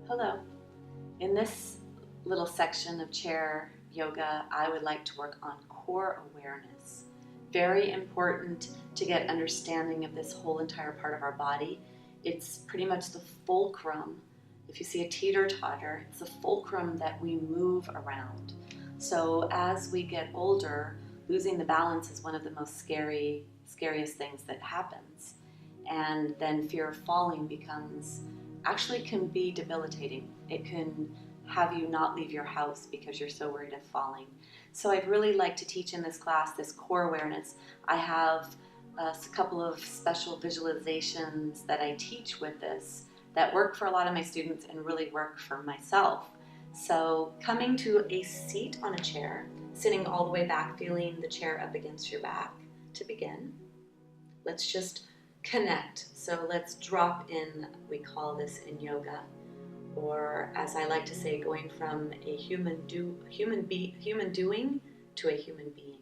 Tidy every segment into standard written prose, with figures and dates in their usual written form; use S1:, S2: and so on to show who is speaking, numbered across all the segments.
S1: Hello. In this little section of chair yoga, I would like to work on core awareness. Very important to get understanding of this whole entire part of our body. It's pretty much the fulcrum. If you see a teeter-totter, it's the fulcrum that we move around. So as we get older, losing the balance is one of the most scariest things that happens. And then fear of falling actually can be debilitating. It can have you not leave your house because you're so worried of falling. So I'd really like to teach in this class this core awareness. I have a couple of special visualizations that I teach with this that work for a lot of my students and really work for myself. So coming to a seat on a chair, sitting all the way back, feeling the chair up against your back to begin. Let's just connect. So let's drop in, we call this in yoga, or as I like to say, going from a human doing to a human being.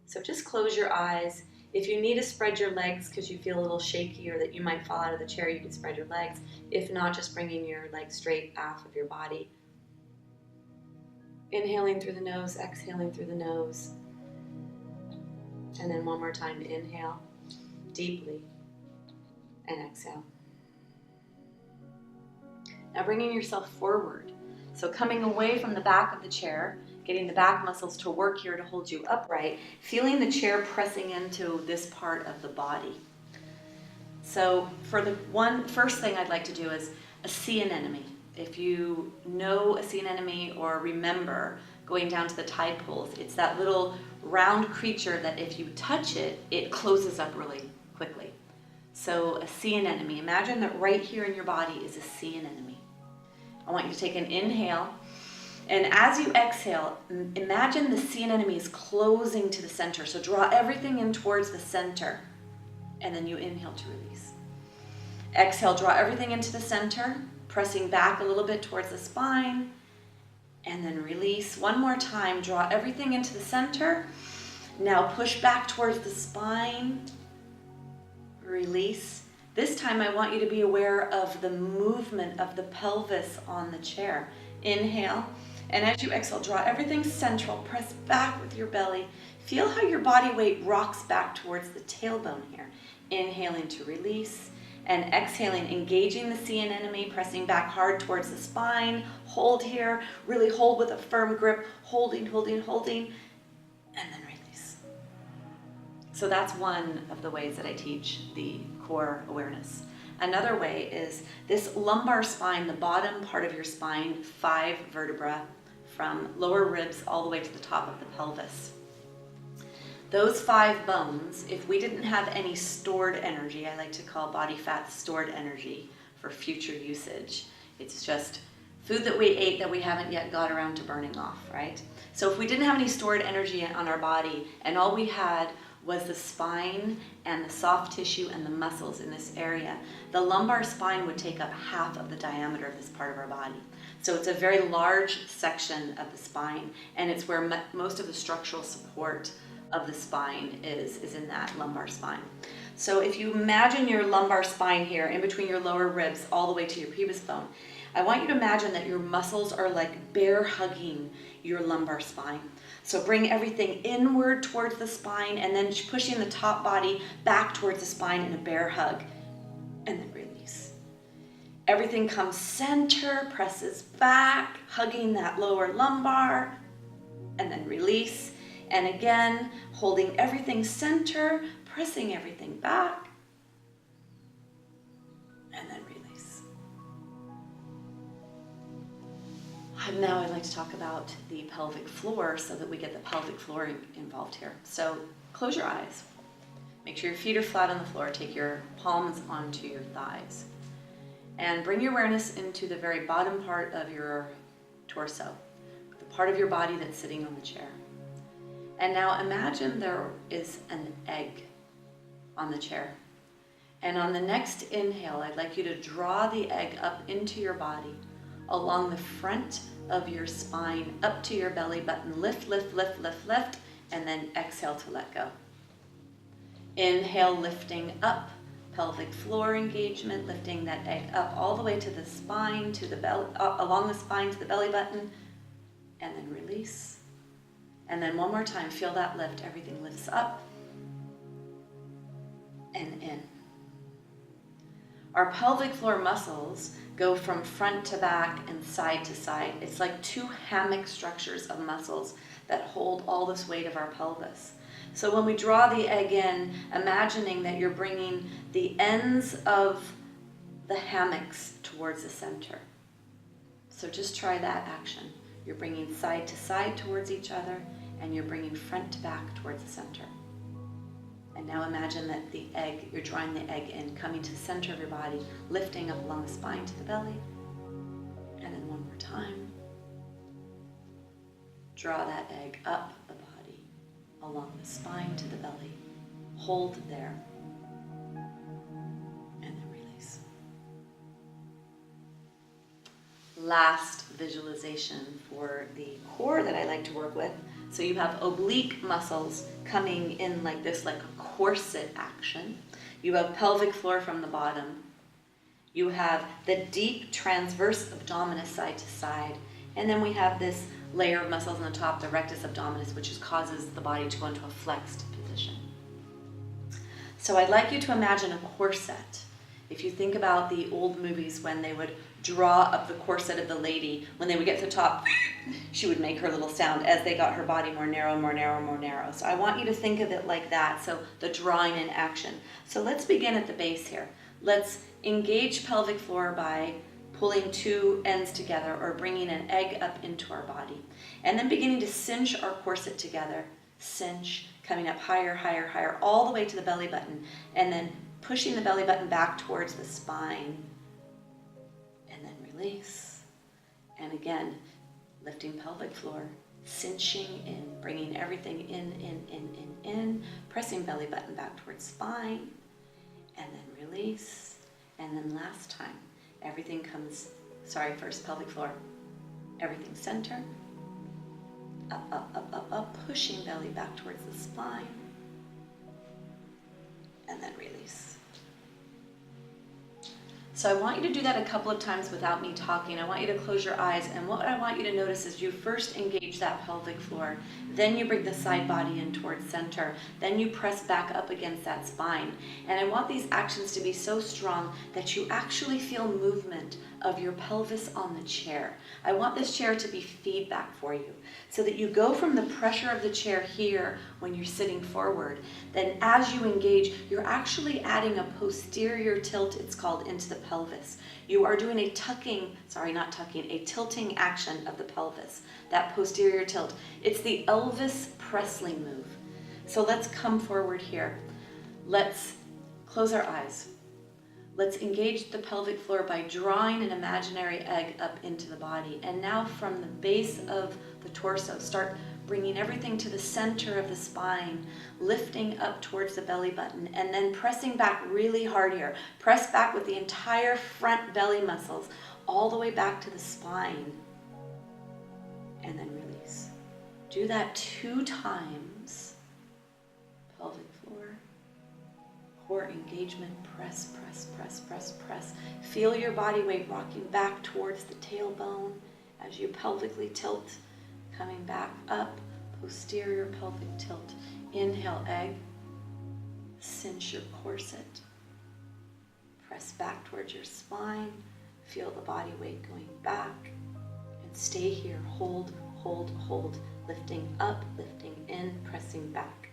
S1: So just close your eyes. If you need to spread your legs because you feel a little shaky or that you might fall out of the chair, you can spread your legs. If not, just bringing your legs straight off of your body. Inhaling through the nose, exhaling through the nose. And then one more time, inhale deeply and exhale. Now bringing yourself forward. So coming away from the back of the chair, getting the back muscles to work here to hold you upright, feeling the chair pressing into this part of the body. So for the first thing I'd like to do is a sea anemone. If you know a sea anemone or remember going down to the tide pools, it's that little round creature that if you touch it, it closes up really quickly. So a sea anemone, imagine that right here in your body is a sea anemone. I want you to take an inhale, and as you exhale, imagine the sea anemone is closing to the center. So draw everything in towards the center, and then you inhale to release. Exhale, draw everything into the center, pressing back a little bit towards the spine, and then release. One more time, draw everything into the center. Now push back towards the spine, release. This time I want you to be aware of the movement of the pelvis on the chair. Inhale, and as you exhale, draw everything central, press back with your belly. Feel how your body weight rocks back towards the tailbone here. Inhaling to release, and exhaling, engaging the sea anemone, pressing back hard towards the spine. Hold here, really hold with a firm grip, holding, and then release. So that's one of the ways that I teach the core awareness. Another way is this lumbar spine, the bottom part of your spine, 5 vertebrae from lower ribs all the way to the top of the pelvis. Those 5 bones, if we didn't have any stored energy, I like to call body fat stored energy for future usage. It's just food that we ate that we haven't yet got around to burning off, right? So if we didn't have any stored energy on our body and all we had was the spine and the soft tissue and the muscles in this area, the lumbar spine would take up half of the diameter of this part of our body. So it's a very large section of the spine, and it's where most of the structural support of the spine is in that lumbar spine. So if you imagine your lumbar spine here in between your lower ribs all the way to your pubic bone, I want you to imagine that your muscles are like bear hugging your lumbar spine. So bring everything inward towards the spine and then pushing the top body back towards the spine in a bear hug, and then release. Everything comes center, presses back, hugging that lower lumbar, and then release. And again, holding everything center, pressing everything back, and then release. And now I'd like to talk about the pelvic floor so that we get the pelvic floor involved here. So close your eyes. Make sure your feet are flat on the floor. Take your palms onto your thighs. And bring your awareness into the very bottom part of your torso, the part of your body that's sitting on the chair. And now imagine there is an egg on the chair. And on the next inhale, I'd like you to draw the egg up into your body, along the front of your spine, up to your belly button. Lift, and then exhale to let go. Inhale, lifting up, pelvic floor engagement, lifting that egg up all the way to the spine, to the belly, along the spine to the belly button, and then release. And then one more time, feel that lift. Everything lifts up and in. Our pelvic floor muscles go from front to back and side to side. It's like two hammock structures of muscles that hold all this weight of our pelvis. So when we draw the egg in, imagining that you're bringing the ends of the hammocks towards the center. So just try that action. You're bringing side to side towards each other, and you're bringing front to back towards the center. And now imagine that the egg, you're drawing the egg in, coming to the center of your body, lifting up along the spine to the belly. And then one more time. Draw that egg up the body, along the spine to the belly. Hold there. And then release. Last visualization for the core that I like to work with. So you have oblique muscles coming in like this, like a corset action. You have pelvic floor from the bottom. You have the deep transverse abdominis side to side. And then we have this layer of muscles on the top, the rectus abdominis, which causes the body to go into a flexed position. So I'd like you to imagine a corset. If you think about the old movies when they would draw up the corset of the lady, when they would get to the top, she would make her little sound as they got her body more narrow, more narrow, more narrow. So I want you to think of it like that, so the drawing in action. So let's begin at the base here. Let's engage pelvic floor by pulling two ends together or bringing an egg up into our body. And then beginning to cinch our corset together. Cinch, coming up higher, higher, higher, all the way to the belly button. And then pushing the belly button back towards the spine. And then release. And again, lifting pelvic floor, cinching in, bringing everything in, pressing belly button back towards spine, and then release. And then last time, everything comes, first pelvic floor, everything center, up, up, up, up, up, pushing belly back towards the spine, and then release. So I want you to do that a couple of times without me talking. I want you to close your eyes, and what I want you to notice is you first engage that pelvic floor, then you bring the side body in towards center, then you press back up against that spine. And I want these actions to be so strong that you actually feel movement of your pelvis on the chair. I want this chair to be feedback for you, so that you go from the pressure of the chair here when you're sitting forward. Then as you engage, you're actually adding a posterior tilt, it's called, into the pelvis. You are doing a a tilting action of the pelvis, that posterior tilt. It's the Elvis Presley move. So let's come forward here. Let's close our eyes. Let's engage the pelvic floor by drawing an imaginary egg up into the body. And now from the base of the torso, start bringing everything to the center of the spine, lifting up towards the belly button, and then pressing back really hard here. Press back with the entire front belly muscles, all the way back to the spine, and then release. Do that 2 times. Pelvic floor, core engagement, press, press, press, press, press. Feel your body weight rocking back towards the tailbone as you pelvically tilt, coming back up, posterior pelvic tilt. Inhale, egg, cinch your corset, press back towards your spine, feel the body weight going back, and stay here, hold, hold, hold, lifting up, lifting in, pressing back.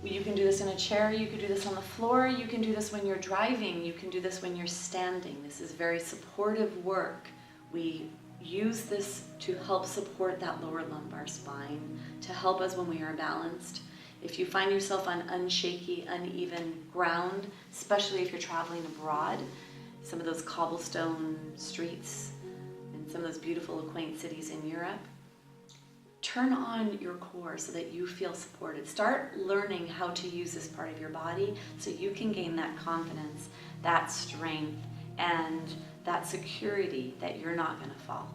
S1: You can do this in a chair, you can do this on the floor, you can do this when you're driving, you can do this when you're standing. This is very supportive work. We use this to help support that lower lumbar spine, to help us when we are balanced. If you find yourself on unshaky, uneven ground, especially if you're traveling abroad, some of those cobblestone streets and some of those beautiful, quaint cities in Europe, turn on your core so that you feel supported. Start learning how to use this part of your body so you can gain that confidence, that strength, and that security that you're not going to fall.